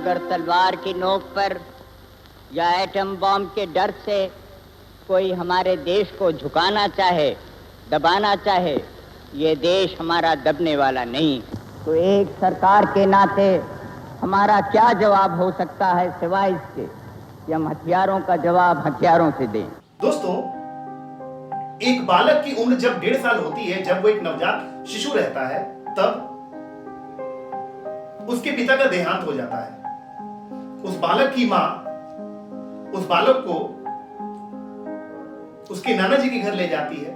अगर तलवार की नोक पर या एटम बॉम्ब के डर से कोई हमारे देश को झुकाना चाहे, दबाना चाहे, ये देश हमारा दबने वाला नहीं। तो एक सरकार के नाते हमारा क्या जवाब हो सकता है सिवाय इसके कि हम हथियारों का जवाब हथियारों से दें। दोस्तों, एक बालक की उम्र जब 1.5 साल होती है, जब वो एक नवजात शिशु रहता है, तब उसके पिता का देहांत हो जाता है। उस बालक की मां उस बालक को उसके नाना जी के घर ले जाती है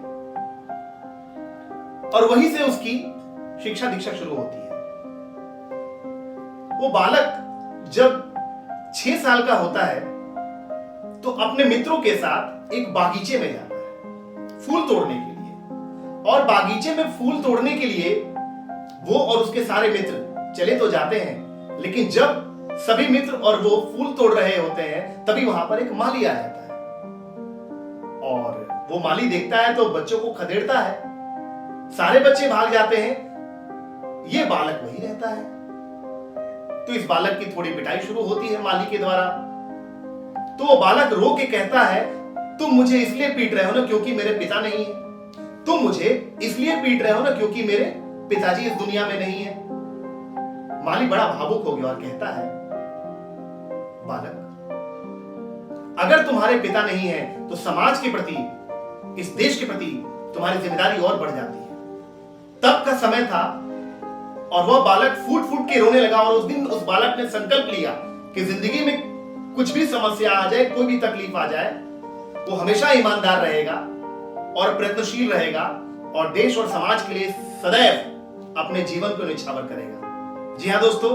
और वहीं से उसकी शिक्षा दीक्षा शुरू होती है। वो बालक जब 6 साल का होता है तो अपने मित्रों के साथ एक बागीचे में जाता है फूल तोड़ने के लिए। और बागीचे में फूल तोड़ने के लिए वो और उसके सारे मित्र चले तो जाते हैं, लेकिन जब सभी मित्र और वो फूल तोड़ रहे होते हैं तभी वहां पर एक माली आ जाता है और वो माली देखता है तो बच्चों को खदेड़ता है। सारे बच्चे भाग जाते हैं, ये बालक वही रहता है। तो इस बालक की थोड़ी पिटाई शुरू होती है माली के द्वारा। तो वो बालक रो के कहता है, तुम मुझे इसलिए पीट रहे हो ना क्योंकि मेरे पिता नहीं है, तुम मुझे इसलिए पीट रहे हो ना क्योंकि मेरे पिताजी इस दुनिया में नहीं है। माली बड़ा भावुक हो गया और कहता है, बालक, अगर तुम्हारे पिता नहीं है तो समाज के प्रति, इस देश के प्रति तुम्हारी जिम्मेदारी और बढ़ जाती है। तब का समय था और वह बालक फूट फूट के रोने लगा और उस दिन उस बालक ने संकल्प लिया कि जिंदगी में कुछ भी समस्या आ जाए, कोई भी तकलीफ आ जाए, वो हमेशा ईमानदार रहेगा और प्रयत्नशील रहेगा और देश और समाज के लिए सदैव अपने जीवन को न्यौछावर करेगा। जी हाँ दोस्तों,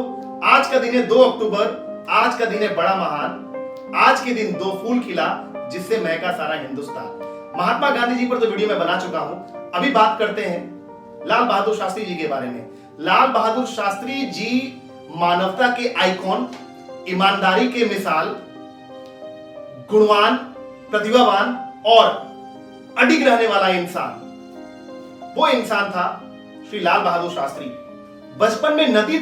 आज का दिन है 2 अक्टूबर। आज का दिन है बड़ा महान। आज के दिन 2 फूल खिला जिससे महका सारा हिंदुस्तान। महात्मा गांधी जी पर तो वीडियो में बना चुका हूं। अभी बात करते हैं लाल बहादुर शास्त्री जी के बारे में। लाल बहादुर शास्त्री जी मानवता के आइकॉन, ईमानदारी के मिसाल, गुणवान, प्रतिभावान और अडिग रहने वाला इंसान। वो इंसान था श्री लाल बहादुर शास्त्री। बचपन में नदी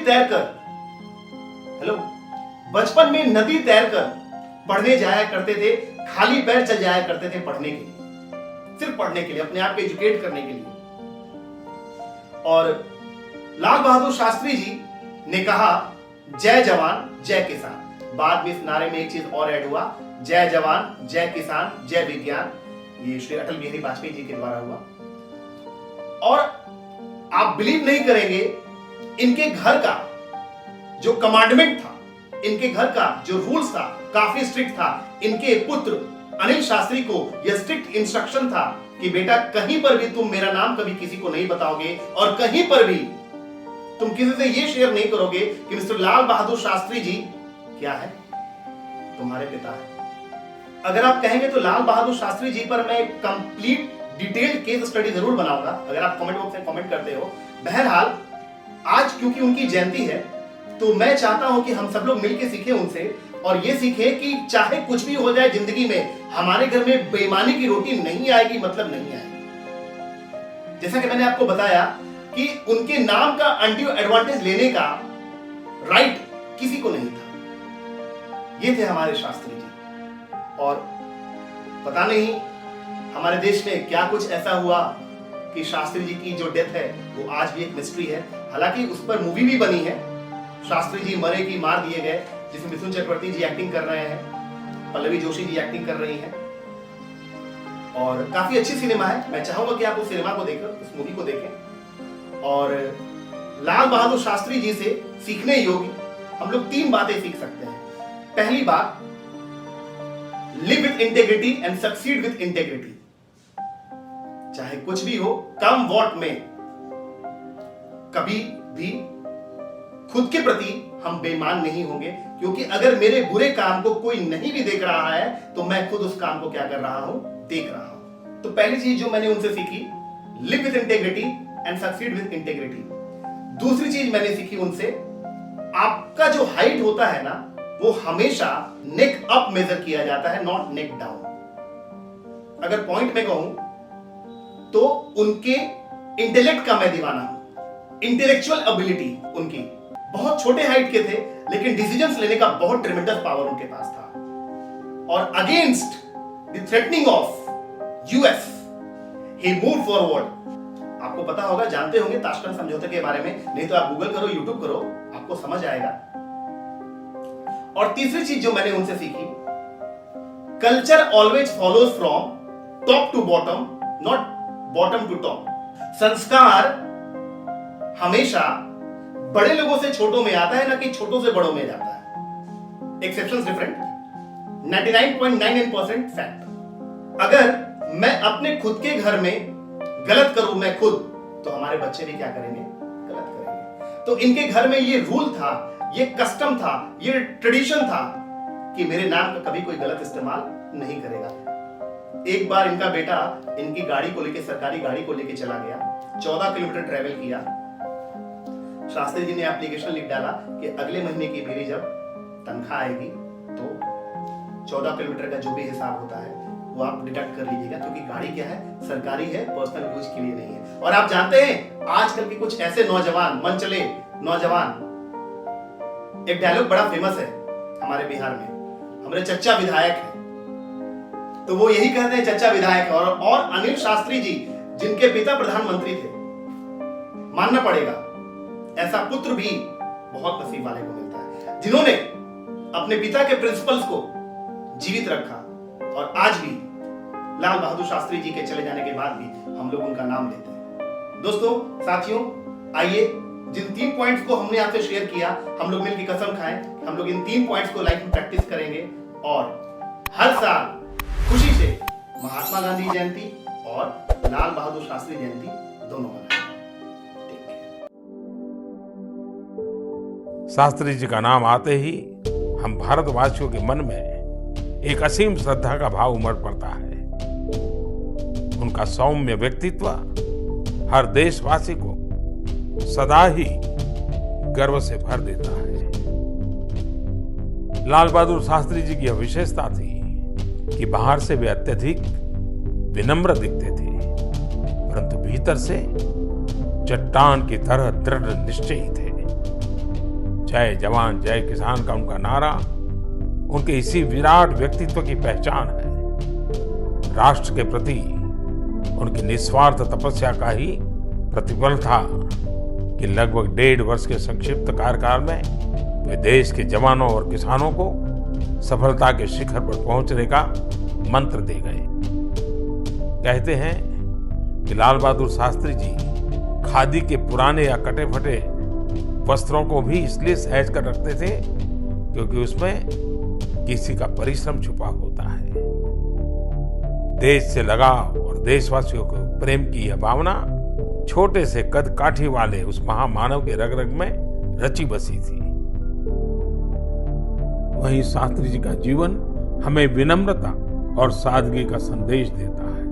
तैरकर पढ़ने जाया करते थे, खाली पैर चल जाया करते थे पढ़ने के लिए, सिर्फ पढ़ने के लिए, अपने आप को एजुकेट करने के लिए। और लाल बहादुर शास्त्री जी ने कहा, जय जवान जय किसान। बाद में इस नारे में एक चीज और ऐड हुआ, जय जवान जय किसान जय विज्ञान। ये श्री अटल बिहारी वाजपेयी जी के द्वारा हुआ। और आप बिलीव नहीं करेंगे, इनके घर का जो कमांडमेंट था, इनके घर का जो रूल्स था, काफी स्ट्रिक्ट था। इनके पुत्र अनिल शास्त्री को यह स्ट्रिक्ट इंस्ट्रक्शन था कि बेटा, कहीं पर भी तुम मेरा नाम कभी किसी को नहीं बताओगे और कहीं पर भी तुम किसी से यह शेयर नहीं करोगे कि मिस्टर लाल बहादुर शास्त्री जी क्या है, तुम्हारे पिता है। अगर आप कहेंगे तो लाल बहादुर शास्त्री जी पर मैं कंप्लीट डिटेल्ड केस स्टडी जरूर बनाऊंगा, अगर आप कमेंट बॉक्स में कमेंट करते हो। बहरहाल, आज क्योंकि उनकी जयंती है तो मैं चाहता हूं कि हम सब लोग मिलकर सीखें उनसे और ये सीखें कि चाहे कुछ भी हो जाए जिंदगी में, हमारे घर में बेईमानी की रोटी नहीं आएगी, मतलब नहीं आएगी। जैसा कि मैंने आपको बताया कि उनके नाम का अनड्यू एडवांटेज लेने का राइट किसी को नहीं था। ये थे हमारे शास्त्री जी। और पता नहीं हमारे देश में क्या कुछ ऐसा हुआ कि शास्त्री जी की जो डेथ है वो आज भी एक मिस्ट्री है। हालांकि उस पर मूवी भी बनी है, शास्त्री जी मरे कि मार दिए गए, जिसमें मिथुन चक्रवर्ती जी एक्टिंग कर रहे हैं, पल्लवी जोशी जी एक्टिंग कर रही हैं और काफी अच्छी सिनेमा है। मैं चाहूंगा कि आप उस सिनेमा को देखकर, उस मूवी को देखें। और लाल बहादुर शास्त्री जी से सीखने योग्य हम लोग 3 बातें सीख सकते हैं। पहली बात, live with integrity and succeed with integrity. चाहे कुछ भी हो, कम वॉट में, कभी भी खुद के प्रति हम बेईमान नहीं होंगे, क्योंकि अगर मेरे बुरे काम को कोई नहीं भी देख रहा है तो मैं खुद उस काम को क्या कर रहा हूं, देख रहा हूं। तो पहली चीज जो मैंने उनसे सीखी, live with integrity and succeed with integrity. दूसरी चीज मैंने सीखी उनसे, आपका जो हाइट होता है ना, वो हमेशा नेक अप मेजर किया जाता है, नॉट नेक डाउन। अगर पॉइंट में कहूं तो उनके इंटेलेक्ट का मैं दीवाना हूं, इंटेलेक्चुअल एबिलिटी उनकी। बहुत छोटे हाइट के थे, लेकिन डिसीजंस लेने का बहुत ट्रेमेंडस पावर उनके पास था। और against the threatening of US he move forward. आपको पता होगा, जानते होंगे ताशकंद समझौते के बारे में, नहीं तो आप गूगल करो, यूट्यूब करो, आपको समझ आएगा। और तीसरी चीज जो मैंने उनसे सीखी, culture always follows from top to bottom, not bottom to top. संस्कार हमेशा बड़े लोगों से छोटों में आता है, ना कि छोटों से बड़ों में जाता है। Exceptions different, 99.99% fact. अगर मैं अपने खुद के घर में गलत करूं, मैं खुद, तो हमारे बच्चे भी क्या करेंगे? गलत करेंगे। तो इनके घर में ये रूल था, ये कस्टम था, ये ट्रेडिशन था कि मेरे नाम का कभी कोई गलत इस्तेमाल नहीं करेगा। एक बार इनका बेटा इनकी गाड़ी को लेके, सरकारी गाड़ी को लेके चला गया, 14 किलोमीटर ट्रेवल किया। शास्त्री जी ने एप्लीकेशन लिख डाला कि अगले महीने की मेरी जब तनख्वाह आएगी तो 14 किलोमीटर का जो भी हिसाब होता है वो आप डिडक्ट कर लीजिएगा, क्योंकि गाड़ी क्या है? सरकारी है, पर्सनल यूज के लिए नहीं है। और आप जानते हैं आजकल के कुछ ऐसे नौजवान, मनचले नौजवान, एक डायलॉग बड़ा फेमस है हमारे बिहार में, हमारे चच्चा विधायक है, तो वो यही कहते हैं चच्चा विधायक। और अनिल शास्त्री जी, जिनके पिता प्रधानमंत्री थे, मानना पड़ेगा ऐसा पुत्र भी बहुत नसीब वाले को मिलता है, जिन्होंने अपने पिता के प्रिंसिपल्स को जीवित रखा। और आज भी लाल बहादुर शास्त्री जी के चले जाने के बाद भी हम लोग उनका नाम लेते हैं। दोस्तों, साथियों, आइए जिन 3 पॉइंट्स को हमने आपसे शेयर किया, हम लोग मिलकर कसम खाएं, हम लोग इन 3 पॉइंट्स को लाइफ में प्रैक्टिस करेंगे और हर साल खुशी से महात्मा गांधी जयंती और लाल बहादुर शास्त्री जयंती दोनों मनाएंगे। शास्त्री जी का नाम आते ही हम भारतवासियों के मन में एक असीम श्रद्धा का भाव उमड़ पड़ता है। उनका सौम्य व्यक्तित्व हर देशवासी को सदा ही गर्व से भर देता है। लाल बहादुर शास्त्री जी की यह विशेषता थी कि बाहर से वे अत्यधिक विनम्र दिखते थे, परंतु भीतर से चट्टान की तरह दृढ़ निश्चयी थे। जय जवान जय किसान का उनका नारा उनके इसी विराट व्यक्तित्व की पहचान है। राष्ट्र के प्रति उनकी निस्वार्थ तपस्या का ही प्रतिफल था कि लगभग 1.5 वर्ष के संक्षिप्त कार्यकाल में वे देश के जवानों और किसानों को सफलता के शिखर पर पहुंचने का मंत्र दे गए। कहते हैं कि लाल बहादुर शास्त्री जी खादी के पुराने या कटे फटे वस्त्रों को भी इसलिए सहज कर रखते थे क्योंकि उसमें किसी का परिश्रम छुपा होता है। देश से लगाव और देशवासियों को प्रेम की यह भावना छोटे से कद काठी वाले उस महामानव के रग रग में रची बसी थी। वहीं शास्त्री जी का जीवन हमें विनम्रता और सादगी का संदेश देता है।